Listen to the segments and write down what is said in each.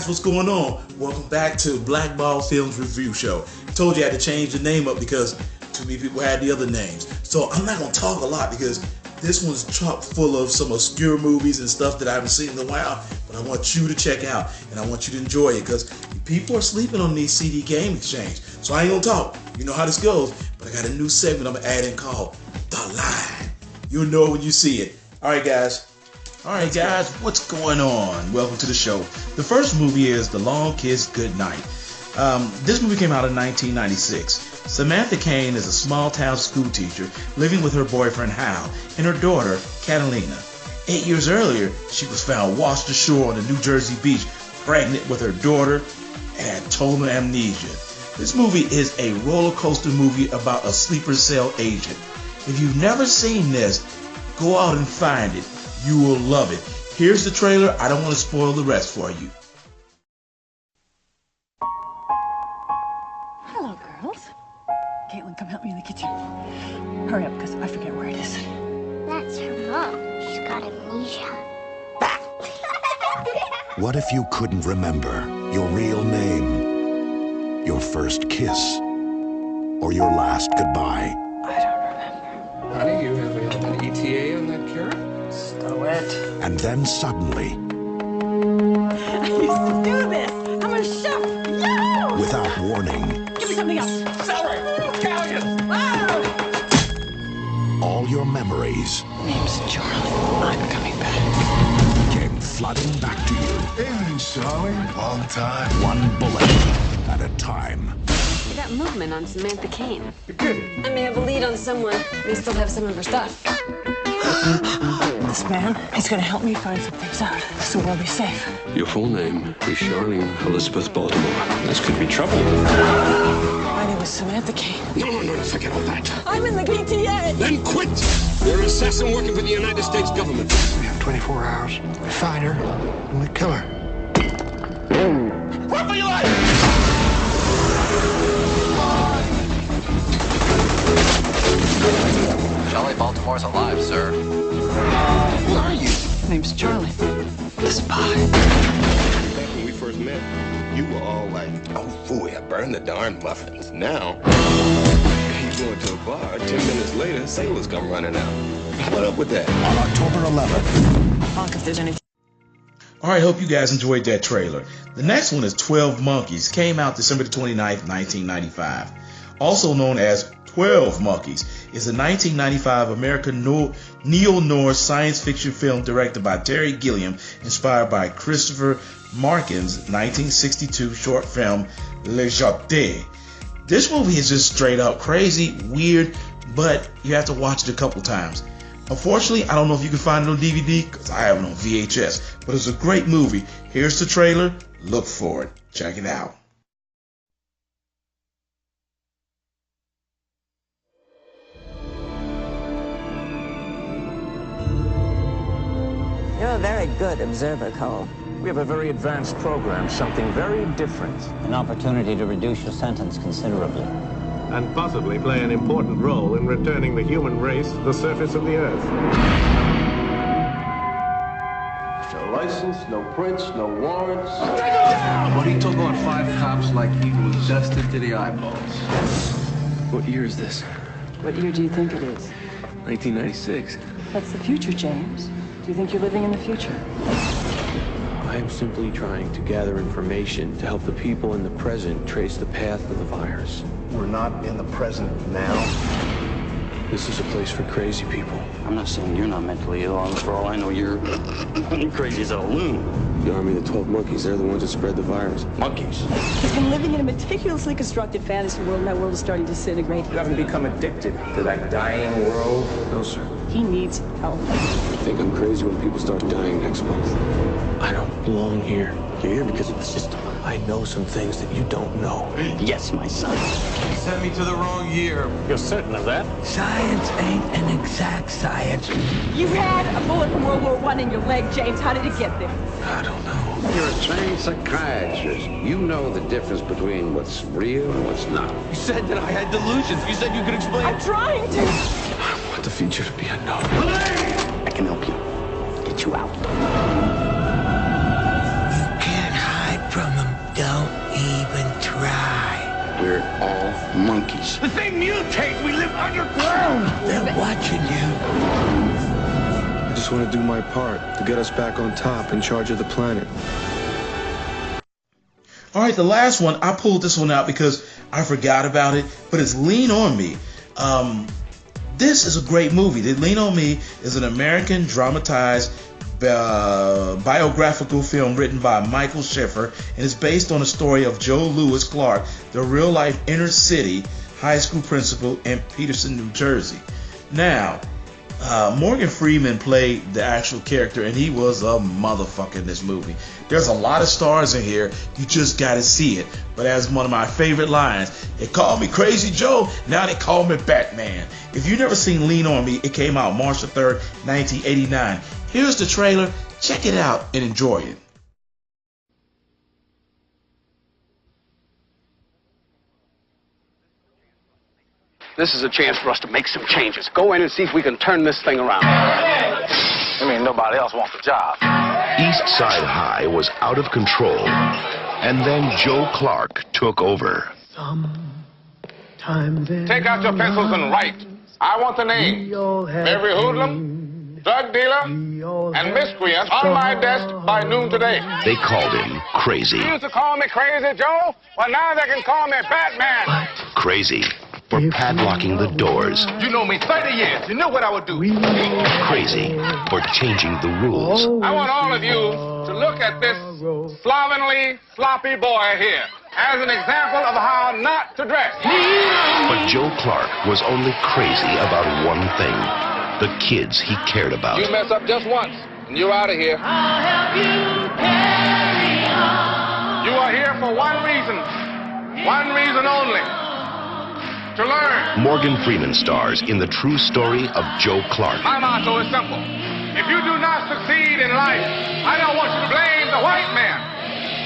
what's going on? Welcome back to Blackball Films Review Show. Told you I had to change the name up because too many people had the other names. So I'm not going to talk a lot because this one's chock full of some obscure movies and stuff that I haven't seen in a while, but I want you to check out and I want you to enjoy it because people are sleeping on these CD game exchange. So I ain't going to talk. You know how this goes, but I got a new segment I'm going to add in called The Line. You'll know it when you see it. All right, guys, what's going on? Welcome to the show. The first movie is The Long Kiss Goodnight. This movie came out in 1996. Samantha Cain is a small-town schoolteacher living with her boyfriend Hal and her daughter Catalina. 8 years earlier, she was found washed ashore on the New Jersey beach, pregnant with her daughter and had total amnesia. This movie is a roller coaster movie about a sleeper cell agent. If you've never seen this, go out and find it. You will love it. Here's the trailer. I don't want to spoil the rest for you. Hello, girls. Caitlin, come help me in the kitchen. Hurry up, because I forget where it is. That's her mom. She's got amnesia. What if you couldn't remember your real name, your first kiss, or your last goodbye? I don't remember. Honey, you have an ETA on that carrot? Stow it. And then suddenly, I used to do this. I'm a chef. No! without warning, Give me something else. Celery! Scallions! all your memories Name's Charlie. I'm coming back. came flooding back to you, Hey, Charlie. Long time. one bullet at a time. We got movement on Samantha Cain. You're kidding. I may have a lead on someone. May still have some of her stuff. This man, he's going to help me find some things out so we'll be safe. Your full name is Charlene Elizabeth Baltimore. This could be trouble. My name is Samantha Cain. No, forget all that. I'm in the PTA. Then quit! You're an assassin working for the United States government. We have 24 hours. We find her and we kill her. Run for your life! Charlie Baltimore's alive, sir. Who are you? Name's Charlie. The spy. Back when we first met, you were all like, oh, phooey, I burned the darn muffins. Now, you go into a bar, 10 minutes later, sailors come running out. What up with that? On October 11th, Honk if there's anything. All right, hope you guys enjoyed that trailer. The next one is 12 Monkeys. Came out December 29th, 1995. Also known as 12 Monkeys is a 1995 American neo-noir science fiction film directed by Terry Gilliam, inspired by Christopher Markin's 1962 short film Le Jeté. This movie is just straight up crazy, weird, but you have to watch it a couple times. Unfortunately, I don't know if you can find it on DVD because I have it on VHS, but it's a great movie. Here's the trailer. Look for it. Check it out. You're a very good observer, Cole. We have a very advanced program, something very different. An opportunity to reduce your sentence considerably. And possibly play an important role in returning the human race to the surface of the Earth. No license, no prints, no warrants. But he took on 5 cops like he was dusted to the eyeballs. What year is this? What year do you think it is? 1996. That's the future, James. Do you think you're living in the future? I am simply trying to gather information to help the people in the present trace the path of the virus. We're not in the present now. This is a place for crazy people. I'm not saying you're not mentally ill. For all I know, you're crazy as a loon. The army of the 12 monkeys, they're the ones that spread the virus. Monkeys. He's been living in a meticulously constructed fantasy world, and that world is starting to disintegrate. You haven't become addicted to that dying world? No, sir. He needs help. I think I'm crazy when people start dying next month. I don't belong here. You're here because of the system. I know some things that you don't know. Yes, my son. You sent me to the wrong year. You're certain of that? Science ain't an exact science. You had a bullet from World War I in your leg, James. How did it get there? I don't know. You're a trained psychiatrist. You know the difference between what's real and what's not. You said that I had delusions. You said you could explain. I'm trying to. I want the future to be unknown. I can help you. Get you out. can't hide from Don't even try. We're all monkeys. The thing mutates. We live underground. They're watching you. I just want to do my part to get us back on top, in charge of the planet. All right, the last one, I pulled this one out because I forgot about it, but it's Lean On Me. This is a great movie. Lean On Me is an American dramatized biographical film written by Michael Schiffer, and it's based on the story of Joe Louis Clark, the real-life inner-city high school principal in Peterson, New Jersey. Now, Morgan Freeman played the actual character, and he was a motherfucker in this movie. There's a lot of stars in here. You just got to see it. But as one of my favorite lines, they called me Crazy Joe, now they call me Batman. If you've never seen Lean On Me, it came out March the 3rd, 1989. Here's the trailer. Check it out and enjoy it. This is a chance for us to make some changes. Go in and see if we can turn this thing around. I mean, nobody else wants the job. East Side High was out of control, and then Joe Clark took over. Take out your pencils and write. I want the name. Every hoodlum, drug dealer, and miscreant on my desk by noon today. They called him Crazy. You used to call me Crazy Joe? Well, now they can call me Batman. Crazy for padlocking the doors. You know me 30 years. You knew what I would do. Crazy for changing the rules. I want all of you to look at this slovenly, sloppy boy here as an example of how not to dress. But Joe Clark was only crazy about one thing: the kids he cared about. You mess up just once, and you're out of here. I'll help you carry on. You are here for one reason only: to learn. Morgan Freeman stars in the true story of Joe Clark. My motto is simple. If you do not succeed in life, I don't want you to blame the white man.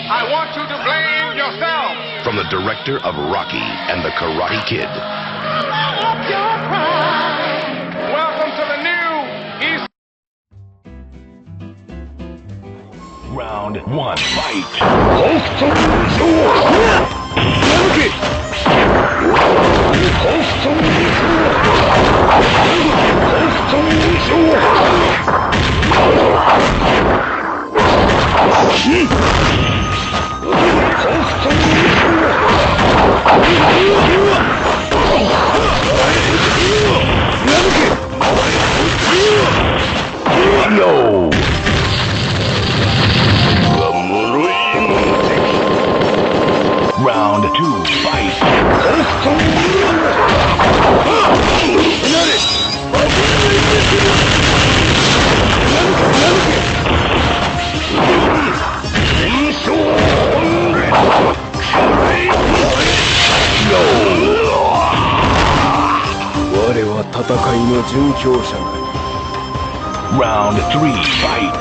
I want you to blame yourself. From the director of Rocky and the Karate Kid. Welcome to the new East. Round one, fight. No. Round two, fight. Round three, fight.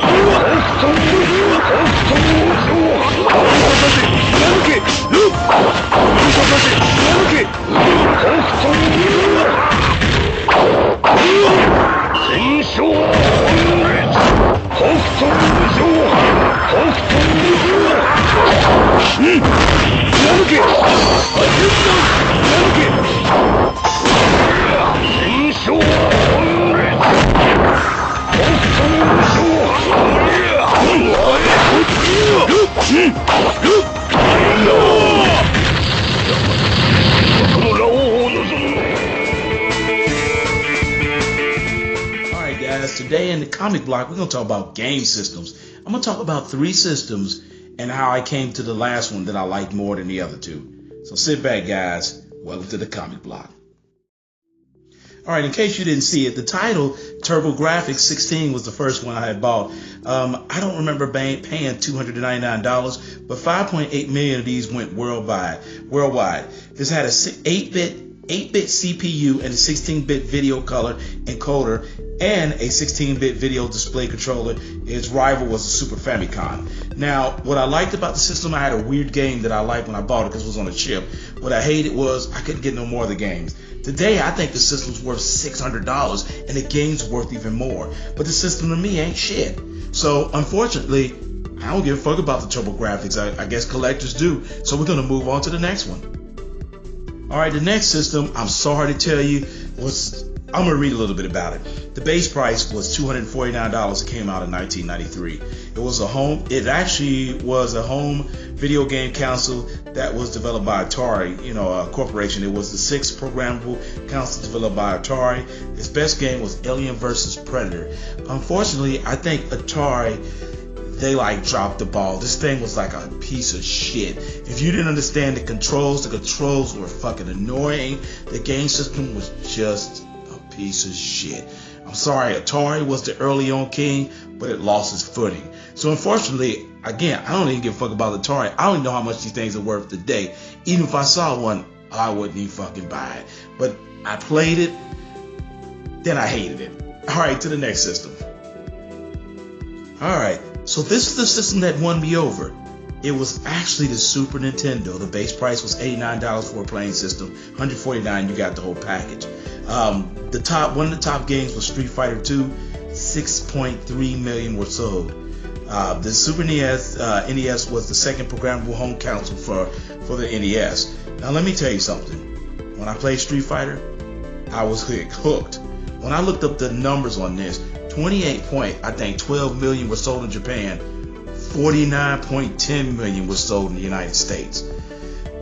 Alright guys, today in the comic block we're going to talk about game systems. I'm going to talk about 3 systems and how I came to the last one that I liked more than the other 2. So sit back guys, welcome to the comic block. Alright, in case you didn't see it, the title TurboGrafx 16 was the first one I had bought. I don't remember paying $299, but 5.8 million of these went worldwide. This had a 8-bit CPU and a 16-bit video color encoder and a 16-bit video display controller. Its rival was the Super Famicom. Now, what I liked about the system, I had a weird game that I liked when I bought it because it was on a chip. What I hated was I couldn't get no more of the games. Today, I think the system's worth $600 and the game's worth even more. But the system to me ain't shit. So, unfortunately, I don't give a fuck about the Turbo graphics. I guess collectors do. So we're gonna move on to the next one. Alright, the next system, I'm sorry to tell you, I'm gonna read a little bit about it. The base price was $249. It came out in 1993. It actually was a home video game console that was developed by Atari, a corporation. It was the 6th programmable console developed by Atari. Its best game was Alien vs. Predator. Unfortunately, I think Atari, they dropped the ball. This thing was like a piece of shit. If you didn't understand the controls were fucking annoying. The game system was just a piece of shit. I'm sorry, Atari was the early on king, but it lost its footing. So unfortunately, again, I don't even give a fuck about Atari. I don't even know how much these things are worth today. Even if I saw one, I wouldn't even fucking buy it. But I played it, then I hated it. Alright, to the next system. Alright, so this is the system that won me over. It was actually the Super Nintendo. The base price was $89 for a playing system. $149, you got the whole package. One of the top games was Street Fighter II. 6.3 million were sold. The Super NES was the second programmable home console for the NES. Now let me tell you something. When I played Street Fighter, I was hooked. When I looked up the numbers on this, 12 million were sold in Japan. 49.10 million was sold in the United States.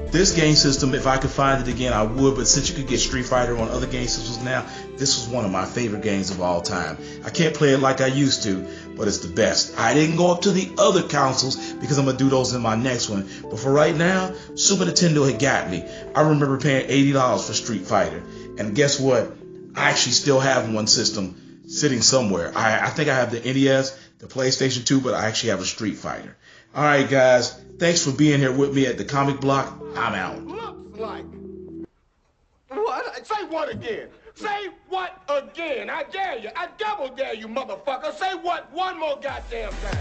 This game system, if I could find it again, I would, but since you could get Street Fighter on other game systems now, this was one of my favorite games of all time. I can't play it like I used to, but it's the best. I didn't go up to the other consoles because I'm going to do those in my next one. But for right now, Super Nintendo had got me. I remember paying $80 for Street Fighter. And guess what? I actually still have one system sitting somewhere. I think I have the NES, the PlayStation 2, but I actually have a Street Fighter. All right, guys. Thanks for being here with me at the Comic Block. I'm out. Looks like. What? Say what again? Say what again? I dare you. I double dare you, motherfucker. Say what one more goddamn time.